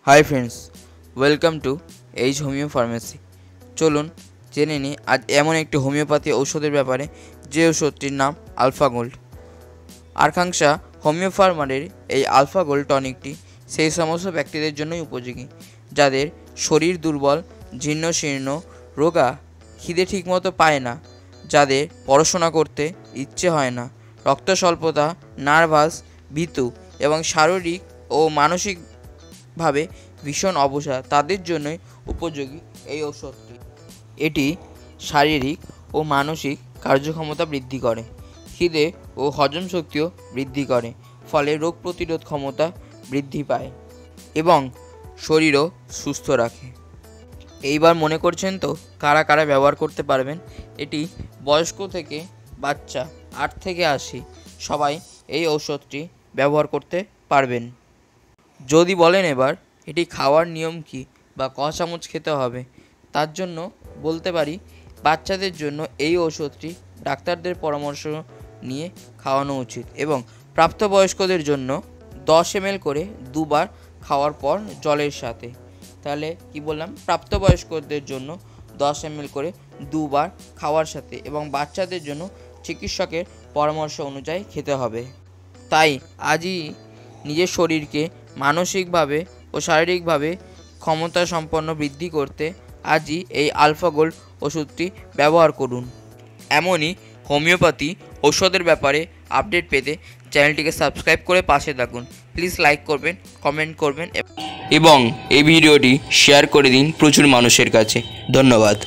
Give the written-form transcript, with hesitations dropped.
High friends welcome to edge homeo pharmacy. चलुन जेने नी आज एमन एक होमिओपैथी औषधेर ब्यापारे जे औषधटिर नाम आलफा गोल्ड। आकांक्षा होमिओ फार्मारेर এই আলফা গোল্ড টনিকটি সেই সমস্ত ব্যক্তিদের জন্যই উপযোগী যাদের শরীর দুর্বল, জীর্ণশীর্ণ, রোগা, খিদে ঠিকমতো পায় না, যাদের পড়াশোনা করতে ইচ্ছে হয় না, রক্ত স্বল্পতা, নার্ভাস, ভীতু এবং শারীরিক ও মানসিকভাবে ভীষণ অবসাদ তাদের জন্যই উপযোগী এই ঔষধটি। এটি শারীরিক ও মানসিক কার্যক্ষমতা বৃদ্ধি করে, খিদে ও হজম শক্তিও বৃদ্ধি করে, ফলে রোগ প্রতিরোধ ক্ষমতা বৃদ্ধি পায় এবং শরীরও সুস্থ রাখে। এইবার মনে করছেন তো কারা কারা ব্যবহার করতে পারবেন? এটি বয়স্ক থেকে বাচ্চা 8 থেকে 80 সবাই এই ঔষধটি ব্যবহার করতে পারবেন। যদি বলেন এবার এটি খাওয়ার নিয়ম কী বা ক চামচ খেতে হবে, তার জন্য বলতে পারি বাচ্চাদের জন্য এই ঔষধটি ডাক্তারদের পরামর্শ নিয়ে খাওয়ানো উচিত এবং প্রাপ্তবয়স্কদের জন্য 10 ml করে দুবার খাওয়ার পর জলের সাথে। তাহলে কি বললাম, প্রাপ্তবয়স্কদের জন্য 10 ml করে দুবার খাওয়ার সাথে এবং বাচ্চাদের জন্য চিকিৎসকের পরামর্শ অনুযায়ী খেতে হবে। তাই আজই নিজের শরীরকে মানসিকভাবে ও শারীরিকভাবে ক্ষমতা সম্পন্ন বৃদ্ধি করতে আজই এই আলফা গোল্ড ওষুধটি ব্যবহার করুন। এমনই হোমিওপ্যাথি ঔষধের ব্যাপারে আপডেট পেতে চ্যানেলটিকে সাবস্ক্রাইব করে পাশে থাকুন। প্লিজ লাইক করবেন, কমেন্ট করবেন এবং এই ভিডিওটি শেয়ার করে দিন প্রচুর মানুষের কাছে। ধন্যবাদ।